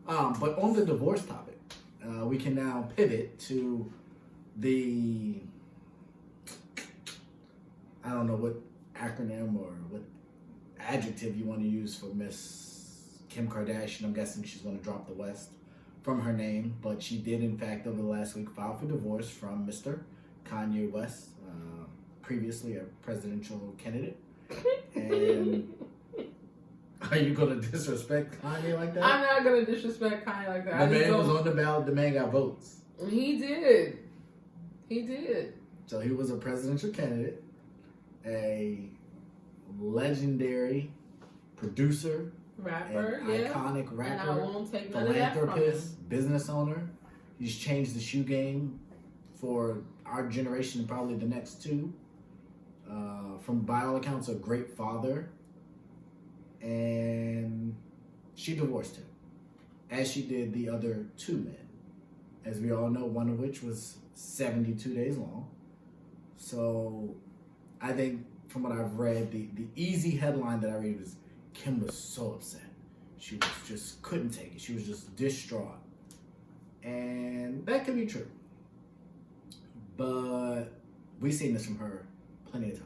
But on the divorce topic, we can now pivot to the, I don't know what acronym or what adjective you want to use for Miss Kim Kardashian. I'm guessing she's going to drop the West from her name, but she did, in fact, over the last week, file for divorce from Mr. Kanye West, previously a presidential candidate. And are you going to disrespect Kanye like that? I'm not going to disrespect Kanye like that. The man was on the ballot. The man got votes. He did. He did. So he was a presidential candidate, a legendary producer, rapper, an iconic rapper, and I won't take none of that from him. Philanthropist, business owner. He's changed the shoe game for our generation and probably the next two. From by all accounts, a great father. And she divorced him, as she did the other two men. As we all know, one of which was 72 days long. So I think from what I've read, the easy headline that I read was Kim was so upset. She was just couldn't take it. She was just distraught. And that could be true. But we've seen this from her plenty of times.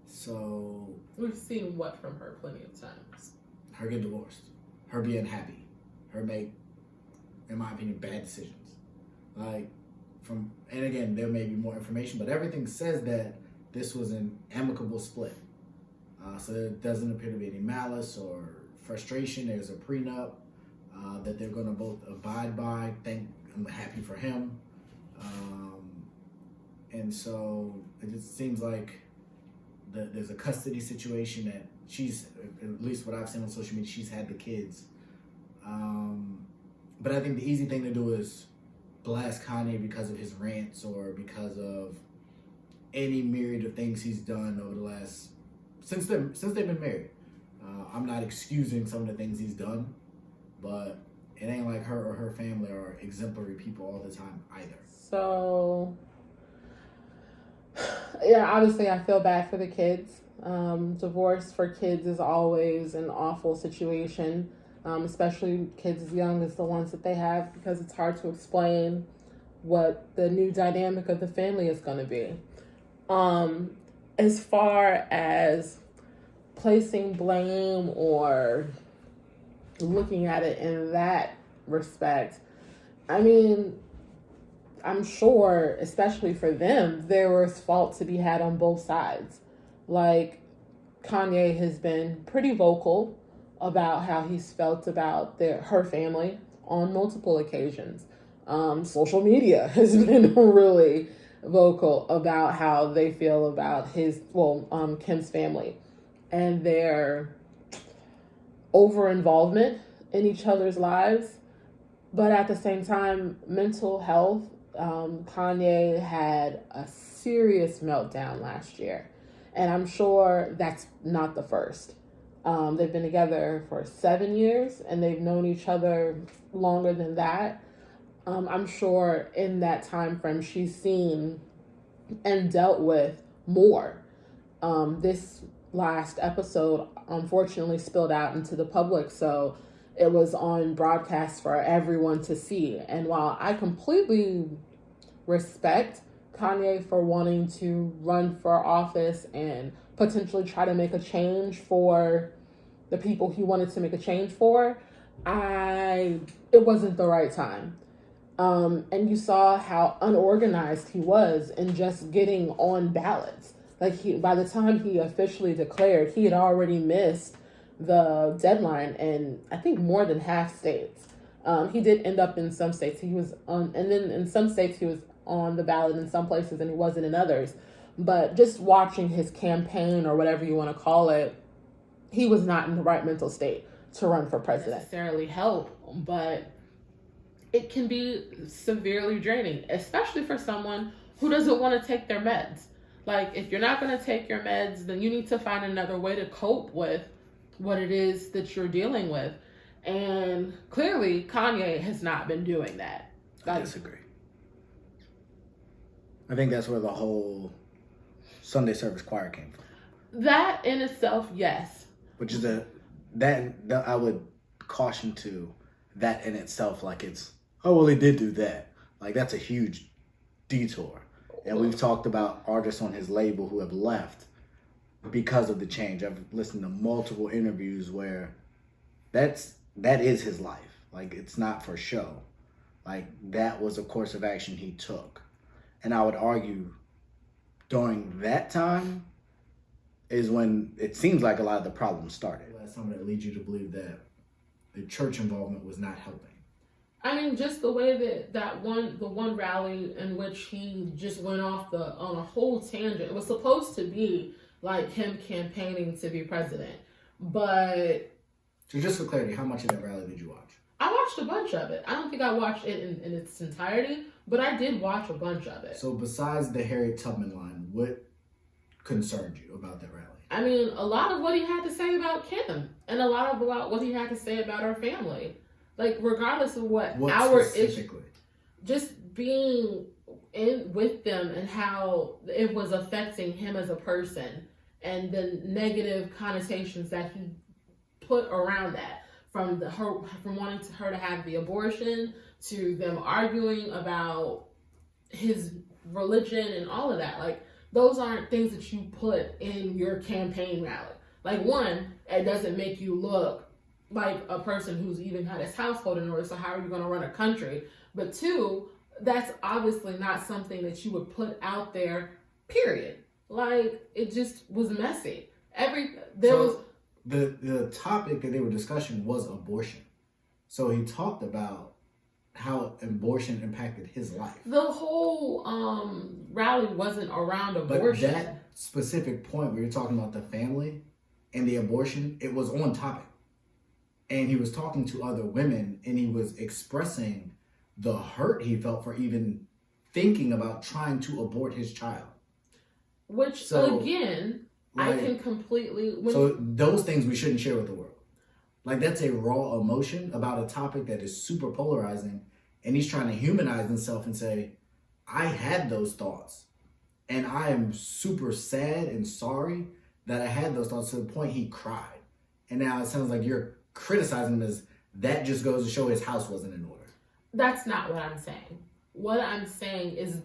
So we've seen what from her plenty of times? Her get divorced. Her being happy. Her make, in my opinion, bad decisions. And again, there may be more information, but everything says that this was an amicable split. So there doesn't appear to be any malice or frustration. There's a prenup that they're going to both abide by. I'm happy for him. And so it just seems like there's a custody situation that she's, at least what I've seen on social media, she's had the kids. But I think the easy thing to do is blast Kanye because of his rants or because of any myriad of things he's done over the last, since they've been married. I'm not excusing some of the things he's done, but it ain't like her or her family are exemplary people all the time either. So, yeah, obviously I feel bad for the kids. Divorce for kids is always an awful situation, especially kids as young as the ones that they have, because it's hard to explain what the new dynamic of the family is going to be. As far as placing blame or looking at it in that respect, I mean, I'm sure, especially for them, there was fault to be had on both sides. Like, Kanye has been pretty vocal about how he's felt about her family on multiple occasions. Social media has been really vocal about how they feel about Kim's family and their over-involvement in each other's lives. But at the same time, mental health, Kanye had a serious meltdown last year. And I'm sure that's not the first. They've been together for 7 years and they've known each other longer than that. I'm sure in that time frame she's seen and dealt with more. This last episode unfortunately spilled out into the public, so it was on broadcast for everyone to see. And while I completely respect Kanye for wanting to run for office and potentially try to make a change for the people he wanted to make a change for, it wasn't the right time. And you saw how unorganized he was in just getting on ballots. Like, by the time he officially declared, he had already missed the deadline in, I think, more than half states. He did end up in some states. He was on, and then in some states he was on the ballot in some places and he wasn't in others. But just watching his campaign, or whatever you want to call it, he was not in the right mental state to run for president. Necessarily help, but it can be severely draining, especially for someone who doesn't want to take their meds. Like, if you're not going to take your meds, then you need to find another way to cope with what it is that you're dealing with. And clearly, Kanye has not been doing that. I disagree. I think that's where the whole Sunday service choir came from. That in itself, yes. Which is that I would caution to that in itself, like it's, oh, well, he did do that. Like, that's a huge detour. And we've talked about artists on his label who have left because of the change. I've listened to multiple interviews where that is his life. Like, it's not for show. Like, that was a course of action he took. And I would argue during that time is when it seems like a lot of the problems started. Well, that's something that leads you to believe that the church involvement was not helping. I mean, just the way the one rally in which he just went off on a whole tangent. It was supposed to be like him campaigning to be president, but. So just for clarity, how much of that rally did you watch? I watched a bunch of it. I don't think I watched it in its entirety, but I did watch a bunch of it. So besides the Harriet Tubman line, what concerned you about that rally? I mean, a lot of what he had to say about Kim, and a lot about what he had to say about our family. Like, regardless of what our specifically? Just being in with them and how it was affecting him as a person, and the negative connotations that he put around that, from wanting her to have the abortion to them arguing about his religion and all of that. Like, those aren't things that you put in your campaign rally. Like, one, it doesn't make you look like a person who's even had his household in order, so how are you going to run a country? But two, that's obviously not something that you would put out there, period. Like, it just was messy. The topic that they were discussing was abortion. So he talked about how abortion impacted his life. The whole rally wasn't around abortion. But that specific point where you're talking about the family and the abortion, it was on topic. And he was talking to other women, and he was expressing the hurt he felt for even thinking about trying to abort his child. Which, again, like, I can completely... So those things we shouldn't share with the world. Like, that's a raw emotion about a topic that is super polarizing, and he's trying to humanize himself and say, I had those thoughts, and I am super sad and sorry that I had those thoughts, to the point he cried. And now it sounds like you're criticizing him as that just goes to show his house wasn't in order. That's not what I'm saying. What I'm saying is,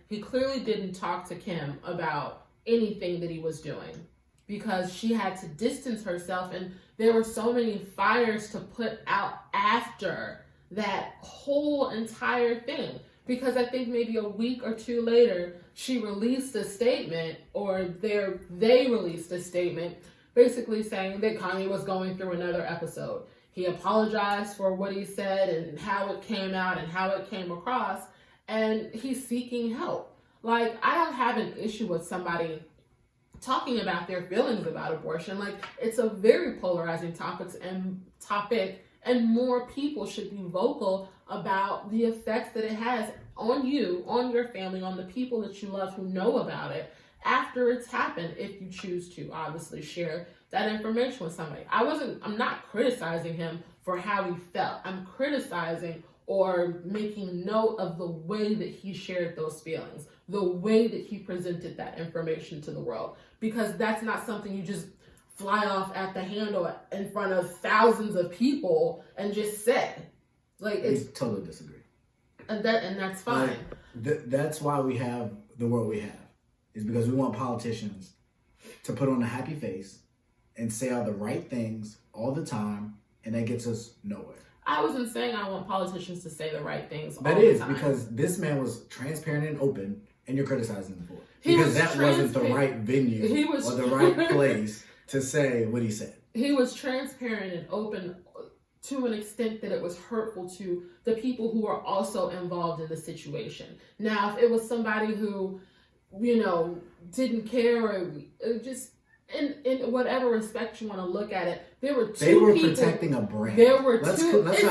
he clearly didn't talk to Kim about anything that he was doing, because she had to distance herself, and there were so many fires to put out after that whole entire thing. Because I think maybe a week or two later, she released a statement, or they released a statement basically saying that Kanye was going through another episode. He apologized for what he said and how it came out and how it came across, and he's seeking help. Like, I don't have an issue with somebody talking about their feelings about abortion. Like, it's a very polarizing topic, and more people should be vocal about the effects that it has on you, on your family, on the people that you love who know about it after it's happened, if you choose to obviously share that information with somebody. I'm not criticizing him for how he felt. I'm criticizing or making note of the way that he shared those feelings, the way that he presented that information to the world, because that's not something you just fly off at the handle in front of thousands of people and just say. Like, I totally disagree. And that's fine. Like, that's why we have the world we have, is because we want politicians to put on a happy face and say all the right things all the time, and that gets us nowhere. I wasn't saying I want politicians to say the right things all the time. That is, because this man was transparent and open, and you're criticizing him for it. Because that wasn't the right venue or the right place to say what he said. He was transparent and open to an extent that it was hurtful to the people who are also involved in the situation. Now, if it was somebody who, didn't care, or just in whatever respect you want to look at it, there were two people. They were protecting a brand. There were two. Let's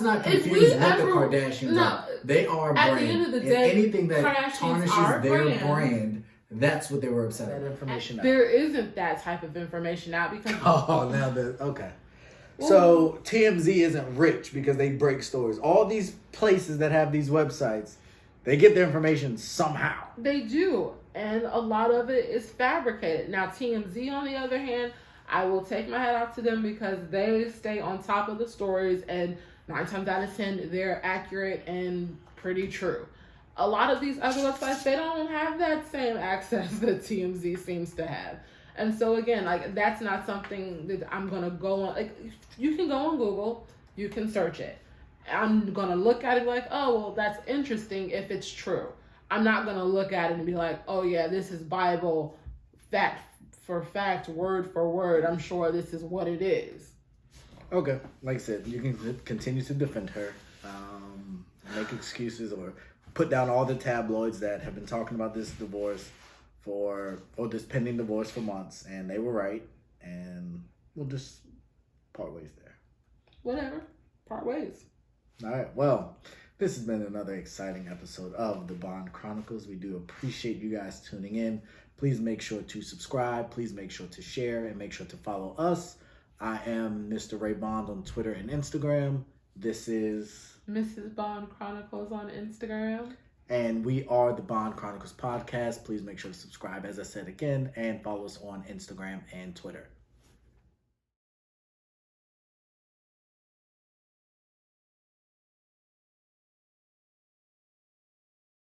not confuse what the Kardashians are. They are a brand. At the end of the day, anything that tarnishes their brand, that's what they were upset about. That information out. There isn't that type of information out because... Okay. So TMZ isn't rich because they break stories. All these places that have these websites, they get their information somehow. They do. And a lot of it is fabricated. Now, TMZ, on the other hand, I will take my hat off to them because they stay on top of the stories, and 9 times out of 10, they're accurate and pretty true. A lot of these other websites, they don't have that same access that TMZ seems to have. And so again, like, that's not something that I'm gonna go on. Like, you can go on Google, you can search it. I'm gonna look at it like, oh, well, that's interesting if it's true. I'm not gonna look at it and be like, oh yeah, this is Bible, fact for fact, word for word. I'm sure this is what it is. Okay, like I said, you can continue to defend her, make excuses, or put down all the tabloids that have been talking about this divorce or this pending divorce for months, and they were right, and we'll just part ways there. Whatever, part ways. All right, well, this has been another exciting episode of the Bond Chronicles. We do appreciate you guys tuning in. Please make sure to subscribe. Please make sure to share and make sure to follow us. I am Mr. Ray Bond on Twitter and Instagram. This is Mrs. Bond Chronicles on Instagram. And we are the Bond Chronicles podcast. Please make sure to subscribe, as I said again, and follow us on Instagram and Twitter.